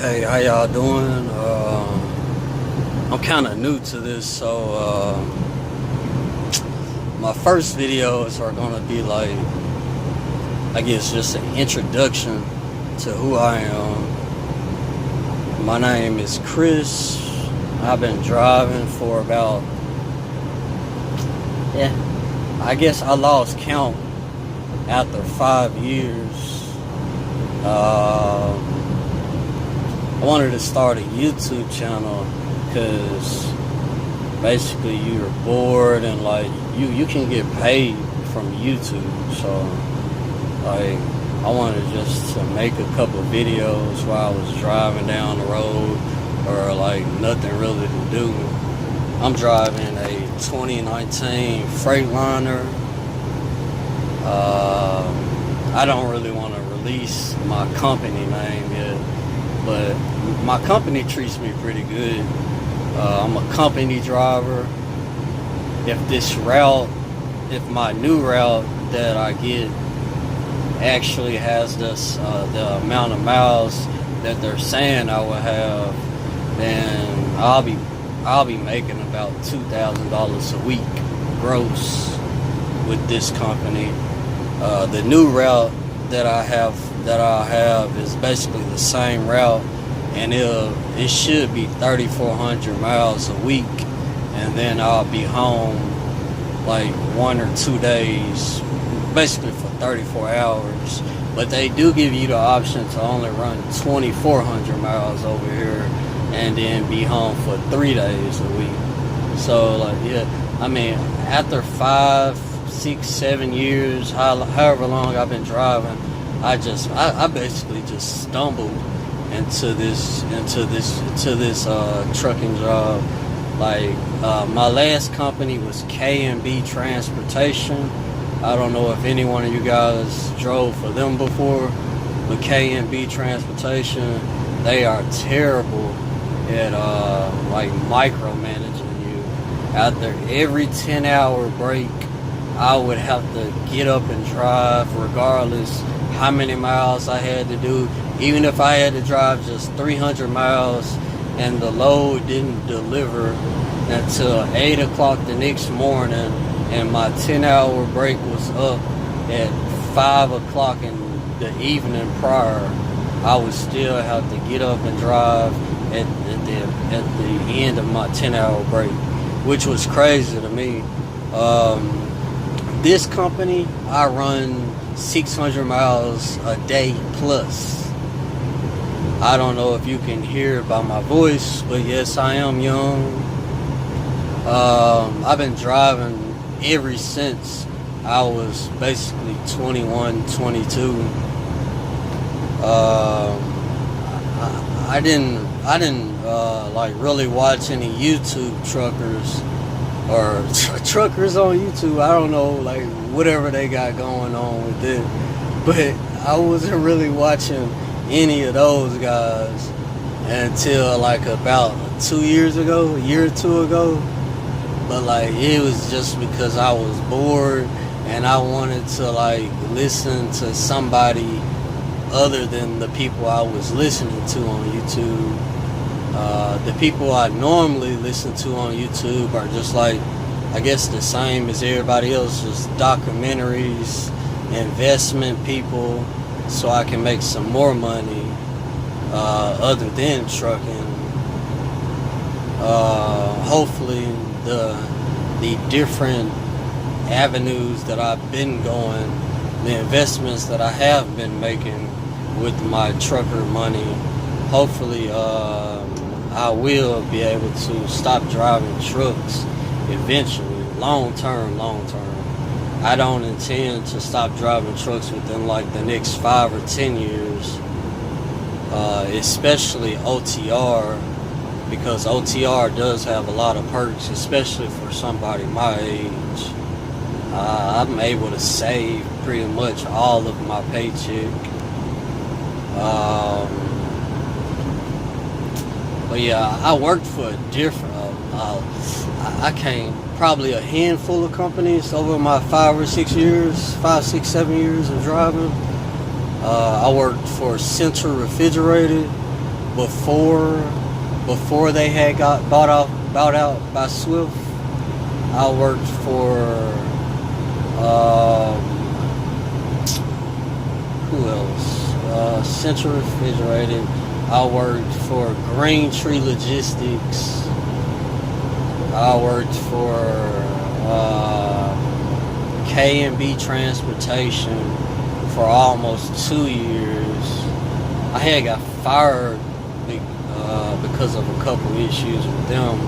Hey, how y'all doing? I'm kind of new to this, so my first videos are gonna be like, I guess, just an introduction to who I am. My name is Chris. I've been driving for about, I guess I lost count after 5 years. I wanted to start a YouTube channel because basically you're bored and like you can get paid from YouTube. So like I wanted just to make a couple videos while I was driving down the road or like nothing really to do. I'm driving a 2019 Freightliner. I don't really want to release my company name yet, but my company treats me pretty good. I'm a company driver. If my new route that I get actually has this the amount of miles that they're saying I will have, then I'll be making about $2,000 a week gross with this company. The new route that I have is basically the same route, and it should be 3,400 miles a week, and then I'll be home like 1 or 2 days, basically for 34 hours. But they do give you the option to only run 2,400 miles over here and then be home for 3 days a week. So like, yeah, I mean, after 5, 6, 7 years, however long I've been driving, I basically just stumbled into this trucking job. Like my last company was K&B Transportation. I don't know if any one of you guys drove for them before, but K&B Transportation, they are terrible at like micromanaging you. After every 10-hour break, I would have to get up and drive regardless how many miles I had to do. Even if I had to drive just 300 miles and the load didn't deliver until 8 o'clock the next morning and my 10-hour break was up at 5 o'clock in the evening prior, I would still have to get up and drive at the end of my 10-hour break, which was crazy to me. This company, I run 600 miles a day plus. I don't know if you can hear it by my voice, but yes, I am young. I've been driving ever since I was basically 21, 22. I didn't like really watch any YouTube truckers or truckers on YouTube. I don't know, like whatever they got going on with it, but I wasn't really watching any of those guys until like about 2 years ago, a year or two ago. But like it was just because I was bored and I wanted to like listen to somebody other than the people I was listening to on YouTube. The people I normally listen to on YouTube are just like, I guess the same as everybody else, just documentaries, investment people, so I can make some more money other than trucking. Hopefully the different avenues that I've been going, the investments that I have been making with my trucker money, hopefully I will be able to stop driving trucks eventually, long term. I don't intend to stop driving trucks within like the next 5 or 10 years, especially OTR, because OTR does have a lot of perks, especially for somebody my age. I'm able to save pretty much all of my paycheck. But yeah, I worked for probably a handful of companies over my 5, 6, 7 years of driving. I worked for Central Refrigerated. before they had got bought out by Swift, I worked for who else? Central Refrigerated. I worked for Green Tree Logistics. I worked for K&B Transportation for almost 2 years. I had got fired because of a couple issues with them.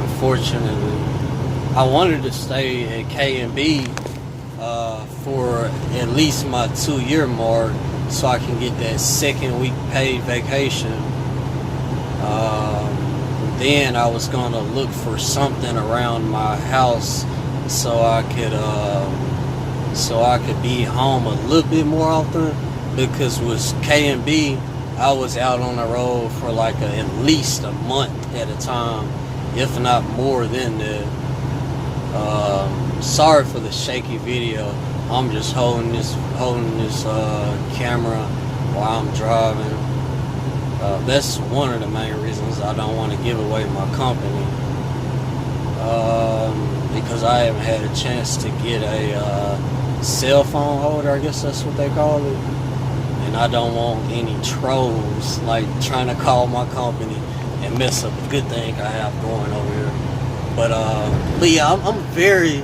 Unfortunately, I wanted to stay at K&B for at least my 2-year mark, so I can get that second week paid vacation. Then I was gonna look for something around my house so I could be home a little bit more often, because with K&B I was out on the road for like at least a month at a time, if not more than that. Sorry for the shaky video. I'm just holding this camera while I'm driving. That's one of the main reasons I don't want to give away my company, because I haven't had a chance to get a cell phone holder, I guess that's what they call it, and I don't want any trolls like trying to call my company and mess up a good thing I have going over here. But yeah, I'm very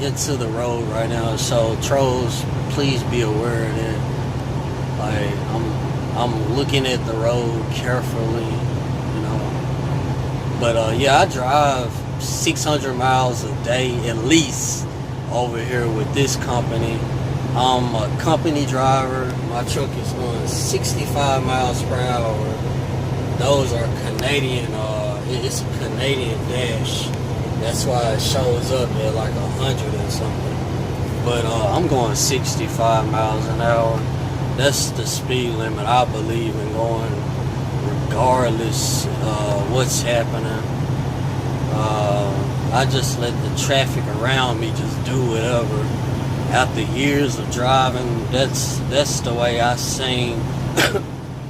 into the road right now, so trolls, please be aware of that. Like, I'm looking at the road carefully, you know. But yeah, I drive 600 miles a day at least over here with this company. I'm a company driver. My truck is going 65 miles per hour. Those are Canadian, it's a Canadian dash. That's why it shows up at like 100 or something. But I'm going 65 miles an hour. That's the speed limit I believe in going, regardless what's happening. I just let the traffic around me just do whatever. After years of driving, that's the way I sing.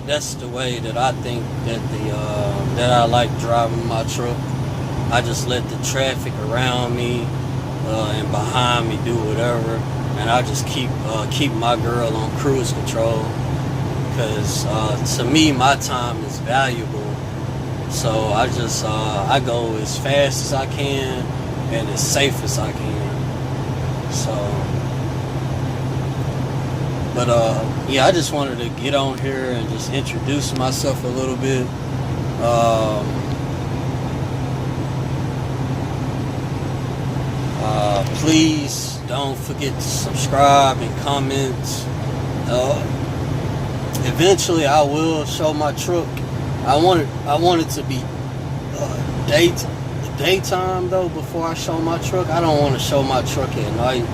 That's the way that I think that that I like driving my truck. I just let the traffic around me and behind me do whatever, and I just keep my girl on cruise control, because to me my time is valuable. So I just I go as fast as I can and as safe as I can. So, but yeah, I just wanted to get on here and just introduce myself a little bit. Please don't forget to subscribe and comment. Eventually I will show my truck. I want it to be daytime though before I show my truck. I don't want to show my truck at night,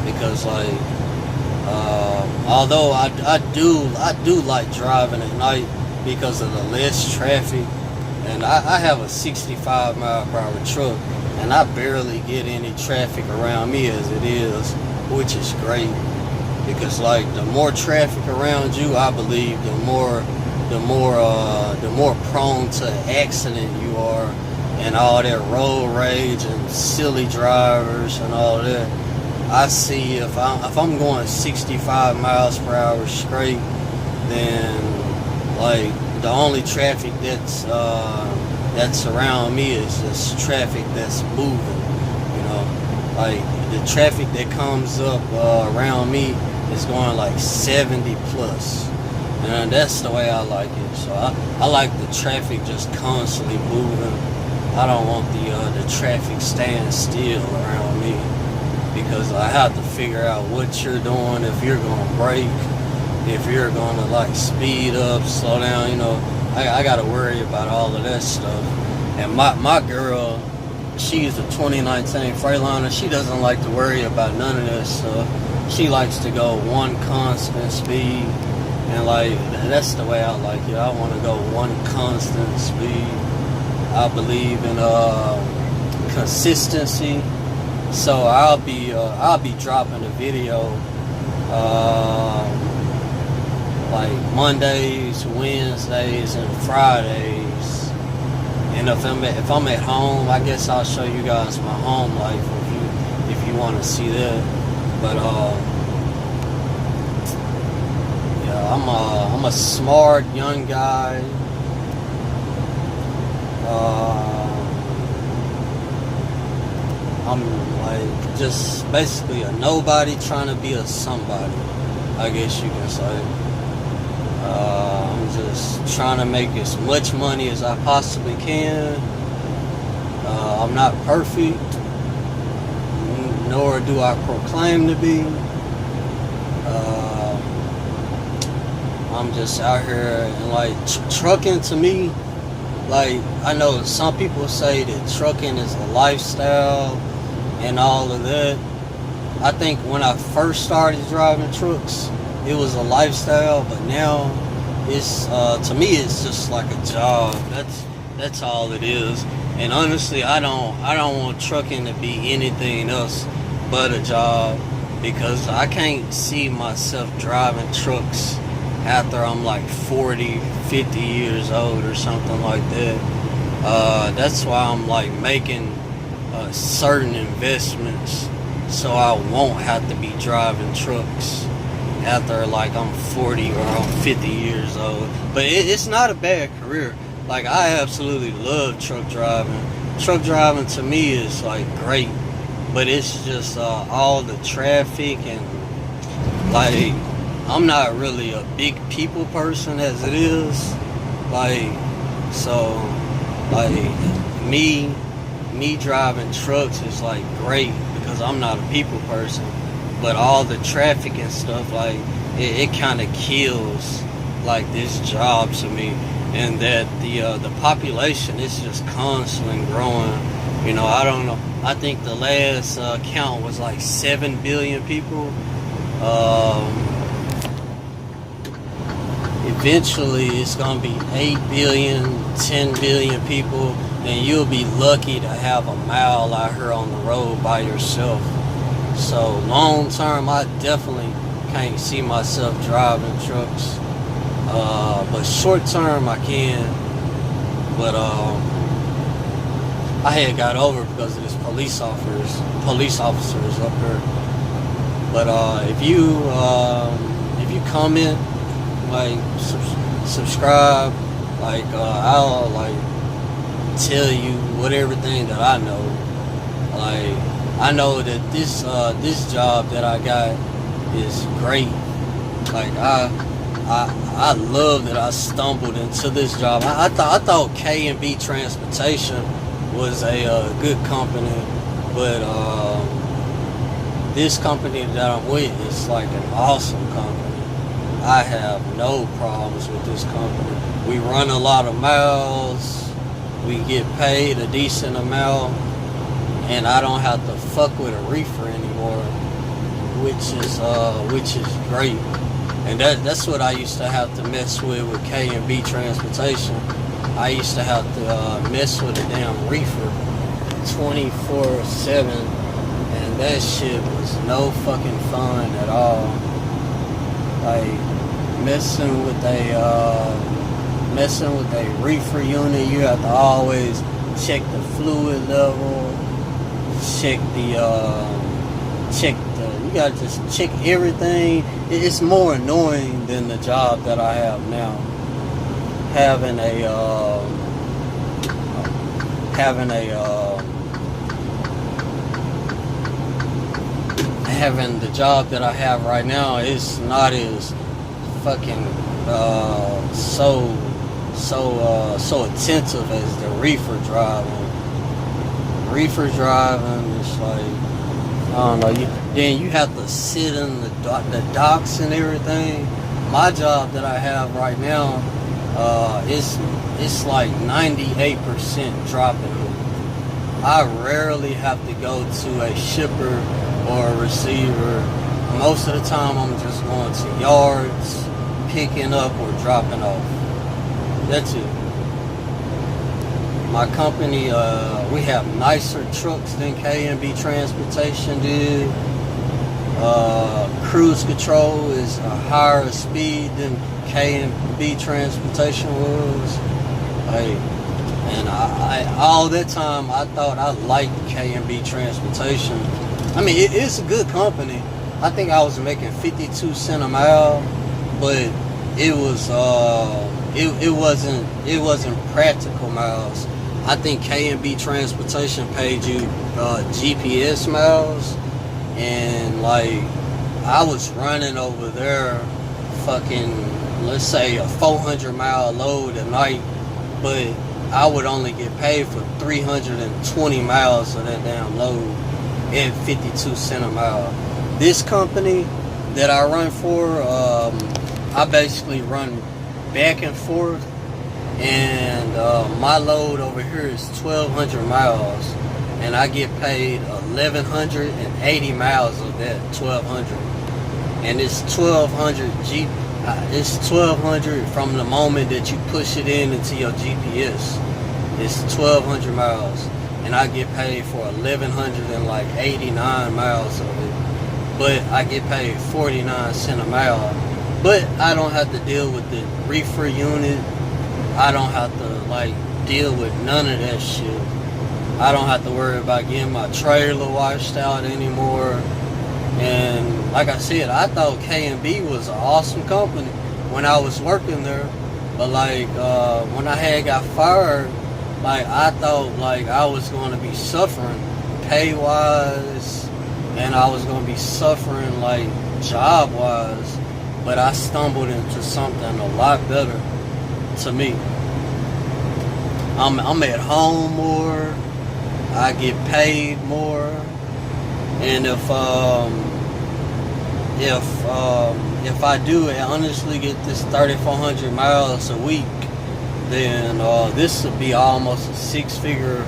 because like although I do like driving at night because of the less traffic, and I have a 65 mile per hour truck, and I barely get any traffic around me as it is, which is great, because like the more traffic around you, I believe the more prone to accident you are, and all that road rage and silly drivers and all that. I see if I'm going 65 miles per hour straight, then like the only traffic that's around me is just traffic that's moving, you know. Like the traffic that comes up around me is going like 70 plus, and that's the way I like it. So I like the traffic just constantly moving. I don't want the traffic staying still around me, because I have to figure out what you're doing, if you're gonna brake, if you're gonna like speed up, slow down, you know. I gotta worry about all of that stuff. And my girl, she's a 2019 Freightliner. She doesn't like to worry about none of that stuff. She likes to go one constant speed, and like that's the way I like it. I want to go one constant speed. I believe in consistency. So I'll be dropping a video like Mondays, Wednesdays, and Fridays. And if I'm at home, I guess I'll show you guys my home life if you want to see that. But yeah, I'm a smart young guy. I'm like just basically a nobody trying to be a somebody, I guess you can say. I'm just trying to make as much money as I possibly can. I'm not perfect, nor do I proclaim to be. I'm just out here and like trucking to me. Like, I know some people say that trucking is a lifestyle and all of that. I think when I first started driving trucks, it was a lifestyle, but now it's to me it's just like a job. That's all it is. And honestly, I don't want trucking to be anything else but a job, because I can't see myself driving trucks after I'm like 40, 50 years old or something like that. That's why I'm like making certain investments so I won't have to be driving trucks after like I'm 40 or I'm 50 years old. But it's not a bad career. Like, I absolutely love truck driving. Truck driving to me is like great, but it's just all the traffic, and like I'm not really a big people person as it is. Like, so like me driving trucks is like great because I'm not a people person, but all the traffic and stuff, like it kind of kills like this job to me. And that the population is just constantly growing. You know, I don't know. I think the last count was like 7 billion people. Eventually, it's gonna be 8 billion, 10 billion people, and you'll be lucky to have a mile out here on the road by yourself. So long term, I definitely can't see myself driving trucks. But short term I can. But I had got over because of this police officers up here. But if you comment, like subscribe, like I'll like tell you what everything that I know. Like, I know that this job that I got is great. Like I love that I stumbled into this job. I thought K&B Transportation was a good company, but this company that I'm with is like an awesome company. I have no problems with this company. We run a lot of miles. We get paid a decent amount, and I don't have to fuck with a reefer anymore, which is great. And that's what I used to have to mess with K&B Transportation. I used to have to mess with a damn reefer 24/7, and that shit was no fucking fun at all. Like, messing with a reefer unit, you have to always check the fluid level, you gotta just check everything. It's more annoying than the job that I have now. Having the job that I have right now is not as fucking so attentive as the reefer driving. Reefer driving is like, I don't know. Then you have to sit in the docks and everything. My job that I have right now, it's like 98% dropping. I rarely have to go to a shipper or a receiver. Most of the time, I'm just going to yards, picking up or dropping off. That's it. My company, we have nicer trucks than K&B Transportation did. Cruise control is a higher speed than K&B transportation was. Like, and I all that time I thought I liked K&B transportation. I mean, it's a good company. I think I was making 52 cents a mile, but it was it wasn't practical miles. I think K&B transportation paid you GPS miles, and like I was running over there fucking, let's say, a 400-mile load a night, but I would only get paid for 320 miles of that damn load at 52 cents a mile. This company that I run for, I basically run back and forth, and my load over here is 1,200 miles, and I get paid 1,180 miles of that 1,200, and it's 1,200 it's 1,200 from the moment that you push it into your GPS. It's 1,200 miles, and I get paid for 1,189 miles of it. But I get paid 49 cents a mile. But I don't have to deal with the reefer unit. I don't have to like deal with none of that shit. I don't have to worry about getting my trailer washed out anymore. And like I said, I thought K&B was an awesome company when I was working there. But like when I had got fired, like I thought like I was going to be suffering pay wise, and I was going to be suffering like job wise. But I stumbled into something a lot better to me. I'm at home more. I get paid more. And if I do honestly get this 3,400 miles a week, then this would be almost a six-figure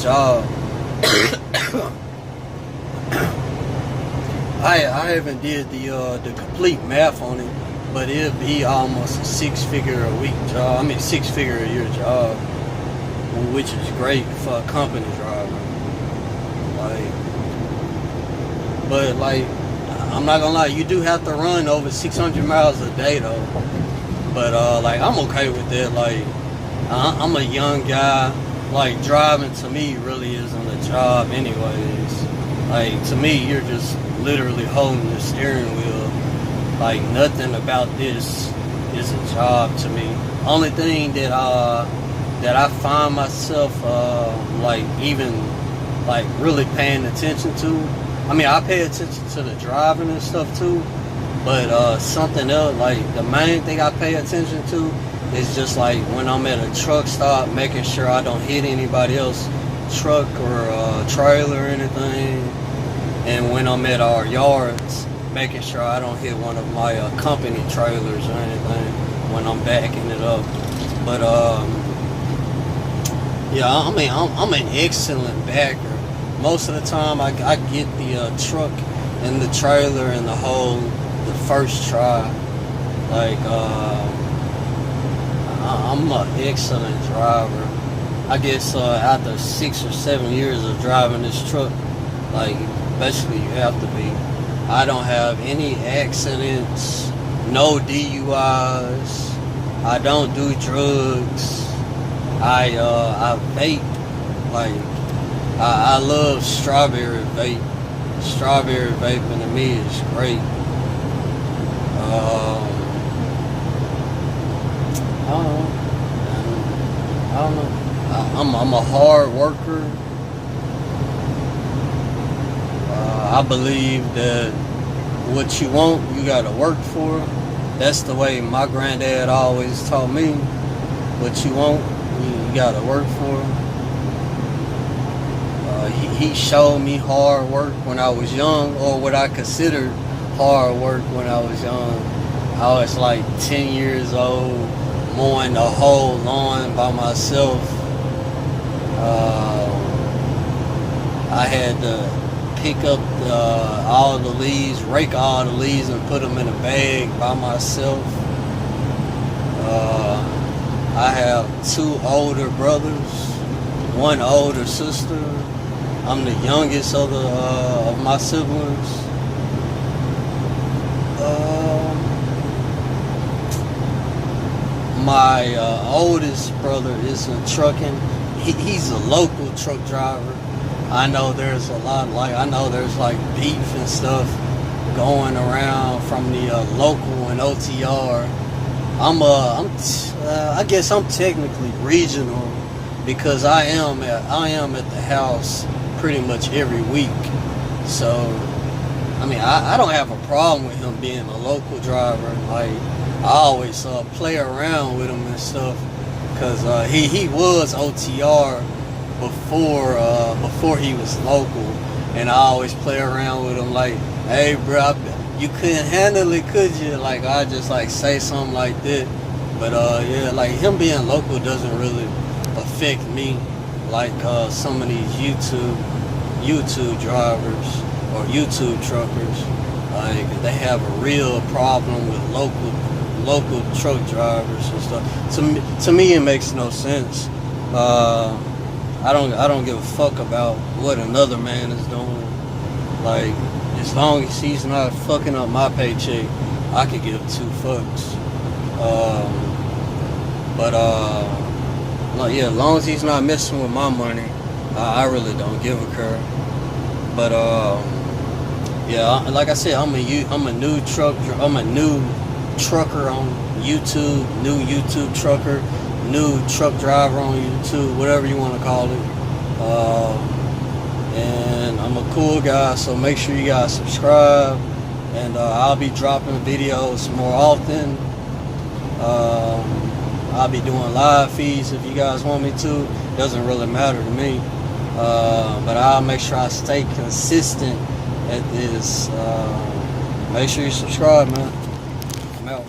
job. I haven't did the complete math on it, but it'd be almost a six-figure a week job. I mean, six-figure a year job, which is great for a company driver. But I'm not gonna lie, you do have to run over 600 miles a day though. But like I'm okay with that. Like I'm a young guy. Like driving to me really isn't a job anyways. Like to me, you're just literally holding the steering wheel. Like nothing about this is a job to me. Only thing that I find myself like even like really paying attention to. I mean, I pay attention to the driving and stuff too, but something else, like the main thing I pay attention to is just like when I'm at a truck stop, making sure I don't hit anybody else's truck or trailer or anything, and when I'm at our yards, making sure I don't hit one of my company trailers or anything when I'm backing it up. But yeah, I mean, I'm an excellent backer. Most of the time, I get the truck and the trailer and the first try. Like, I'm an excellent driver. I guess after 6 or 7 years of driving this truck, like, basically you have to be. I don't have any accidents, no DUIs. I don't do drugs. I vape, like. I love strawberry vape. Strawberry vaping to me is great. I don't know. I'm a hard worker. I believe that what you want, you gotta work for. That's the way my granddad always taught me. What you want, you gotta work for. He showed me hard work when I was young, or what I considered hard work when I was young. I was like 10 years old, mowing the whole lawn by myself. I had to pick up all the leaves, rake all the leaves and put them in a bag by myself. I have 2 older brothers, 1 older sister. I'm the youngest of my siblings. My oldest brother is in trucking. He's a local truck driver. I know there's a lot, I know there's like beef and stuff going around from the local and OTR. I guess I'm technically regional because I am at the house pretty much every week. So, I mean, I don't have a problem with him being a local driver. Like, I always play around with him and stuff because he was OTR before he was local, and I always play around with him like, hey bro, you couldn't handle it, could you? Like, I just like say something like that. But yeah, like him being local doesn't really affect me like some of these YouTube drivers or YouTube truckers. Like, they have a real problem with local truck drivers and stuff. To me it makes no sense. I don't give a fuck about what another man is doing. Like, as long as he's not fucking up my paycheck, I could give two fucks. Like, yeah, as long as he's not messing with my money, I really don't give a care. But yeah, like I said, I'm a new trucker on YouTube, new YouTube trucker, new truck driver on YouTube, whatever you want to call it. And I'm a cool guy, so make sure you guys subscribe, and I'll be dropping videos more often. I'll be doing live feeds if you guys want me to. Doesn't really matter to me, but I'll make sure I stay consistent at this. Make sure you subscribe, man. I'm out.